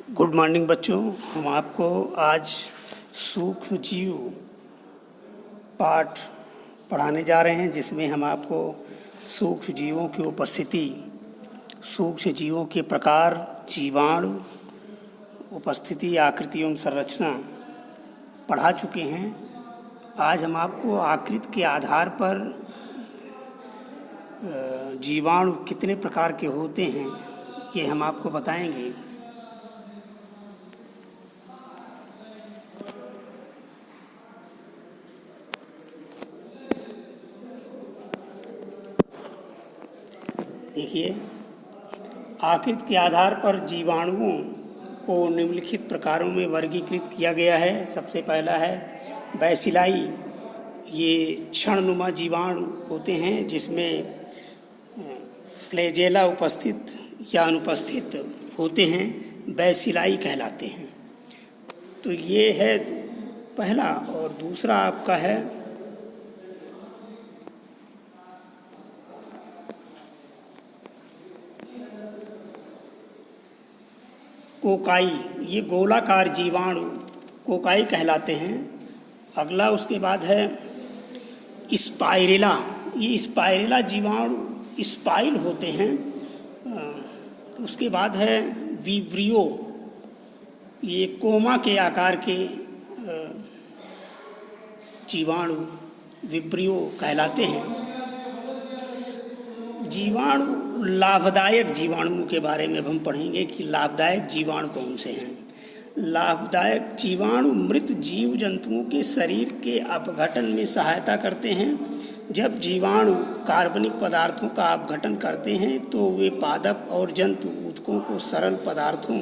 Good morning बच्चों। हम आपको आज सूक्ष्म जीव पाठ पढ़ाने जा रहे हैं, जिसमें हम आपको सूक्ष्म जीवों की उपस्थिति, सूक्ष्म जीवों के प्रकार, जीवाणु, उपस्थिति, आकृति एवं संरचना पढ़ा चुके हैं। आज हम आपको आकृति के आधार पर जीवाणु कितने प्रकार के होते हैं ये हम आपको बताएंगे। देखिए, आकृति के आधार पर जीवाणुओं को निम्नलिखित प्रकारों में वर्गीकृत किया गया है। सबसे पहला है बैसिलाई। ये क्षणनुमा जीवाणु होते हैं, जिसमें फ्लैजेला उपस्थित या अनुपस्थित होते हैं, बैसिलाई कहलाते हैं। तो ये है पहला। और दूसरा आपका है कोकाई। ये गोलाकार जीवाणु कोकाई कहलाते हैं। अगला उसके बाद है स्पाइरेला। ये स्पाइरेला जीवाणु स्पाइल होते हैं। उसके बाद है विब्रियो। ये कोमा के आकार के जीवाणु विब्रियो कहलाते हैं। जीवाणु लाभदायक जीवाणुओं के बारे में हम पढ़ेंगे कि लाभदायक जीवाणु कौन से हैं। लाभदायक जीवाणु मृत जीव जंतुओं के शरीर के अपघटन में सहायता करते हैं। जब जीवाणु कार्बनिक पदार्थों का अपघटन करते हैं तो वे पादप और जंतु ऊतकों को सरल पदार्थों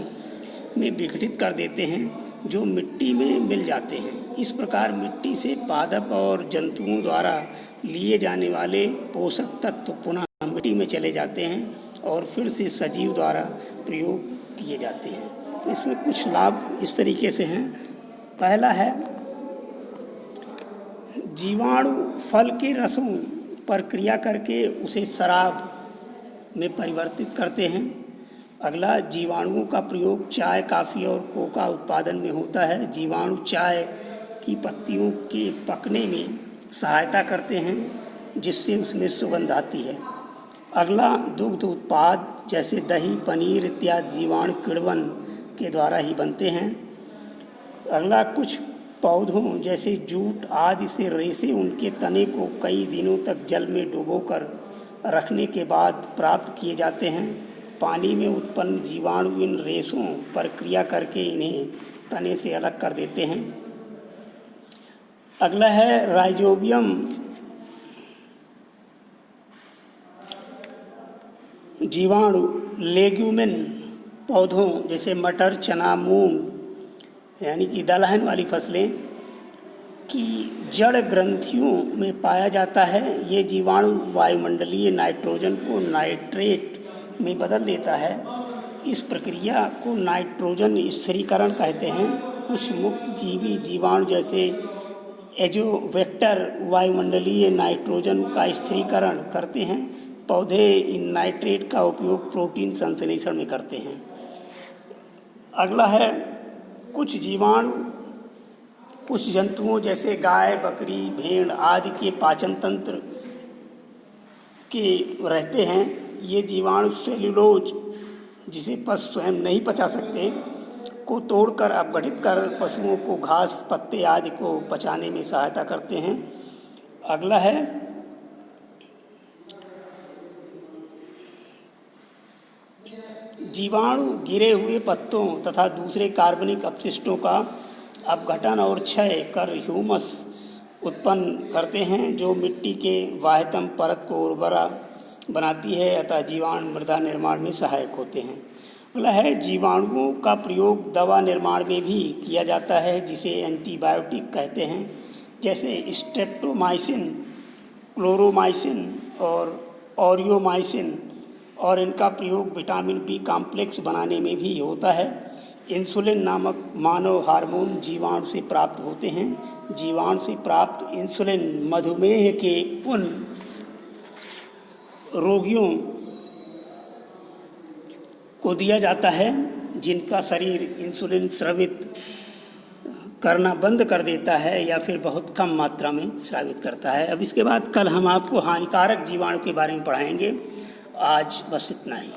में विघटित कर देते हैं, जो मिट्टी में मिल जाते हैं। इस प्रकार मिट्टी से पादप और जंतुओं द्वारा लिए जाने वाले पोषक तत्व पुनः मिट्टी में चले जाते हैं और फिर से सजीव द्वारा प्रयोग किए जाते हैं। तो इसमें कुछ लाभ इस तरीके से हैं। पहला है जीवाणु फल के रसों पर क्रिया करके उसे शराब में परिवर्तित करते हैं। अगला, जीवाणुओं का प्रयोग चाय, कॉफ़ी और कोका उत्पादन में होता है। जीवाणु चाय की पत्तियों के पकने में सहायता करते हैं, जिससे उसमें सुगंध आती है। अगला, दुग्ध उत्पाद जैसे दही, पनीर इत्यादि जीवाणु किण्वन के द्वारा ही बनते हैं। अगला, कुछ पौधों जैसे जूट आदि से रेशे उनके तने को कई दिनों तक जल में डुबोकर रखने के बाद प्राप्त किए जाते हैं। पानी में उत्पन्न जीवाणु इन रेशों पर क्रिया करके इन्हें तने से अलग कर देते हैं। अगला है राइजोबियम। जीवाणु लेग्यूमिन पौधों जैसे मटर, चना, मूंग यानी कि दलहन वाली फसलें की जड़ ग्रंथियों में पाया जाता है। ये जीवाणु वायुमंडलीय नाइट्रोजन को नाइट्रेट में बदल देता है। इस प्रक्रिया को नाइट्रोजन स्थिरीकरण कहते हैं। कुछ मुक्त जीवी जीवाणु जैसे एजोवेक्टर वायुमंडलीय नाइट्रोजन का स्थिरीकरण करते हैं। पौधे इन नाइट्रेट का उपयोग प्रोटीन संश्लेषण में करते हैं। अगला है कुछ जीवाणु कुछ जंतुओं जैसे गाय, बकरी, भेड़ आदि के पाचन तंत्र के रहते हैं। ये जीवाणु सेल्यूलोज, जिसे पशु स्वयं नहीं पचा सकते, को तोड़कर अपघटित कर पशुओं को घास, पत्ते आदि को पचाने में सहायता करते हैं। अगला है जीवाणु गिरे हुए पत्तों तथा दूसरे कार्बनिक अपशिष्टों का अपघटन और क्षय कर ह्यूमस उत्पन्न करते हैं, जो मिट्टी के बाह्यतम परत को उर्वरा बनाती है। अतः जीवाणु मृदा निर्माण में सहायक होते हैं। अगला है जीवाणुओं का प्रयोग दवा निर्माण में भी किया जाता है, जिसे एंटीबायोटिक कहते हैं, जैसे स्ट्रेप्टोमाइसिन, क्लोरोमाइसिन और ऑरियोमाइसिन। और इनका प्रयोग विटामिन बी कॉम्प्लेक्स बनाने में भी होता है। इंसुलिन नामक मानव हार्मोन जीवाणु से प्राप्त होते हैं। जीवाणु से प्राप्त इंसुलिन मधुमेह के उन रोगियों को दिया जाता है जिनका शरीर इंसुलिन स्रावित करना बंद कर देता है या फिर बहुत कम मात्रा में स्रावित करता है। अब इसके बाद कल हम आपको हानिकारक जीवाणु के बारे में पढ़ाएंगे। आज बस इतना ही।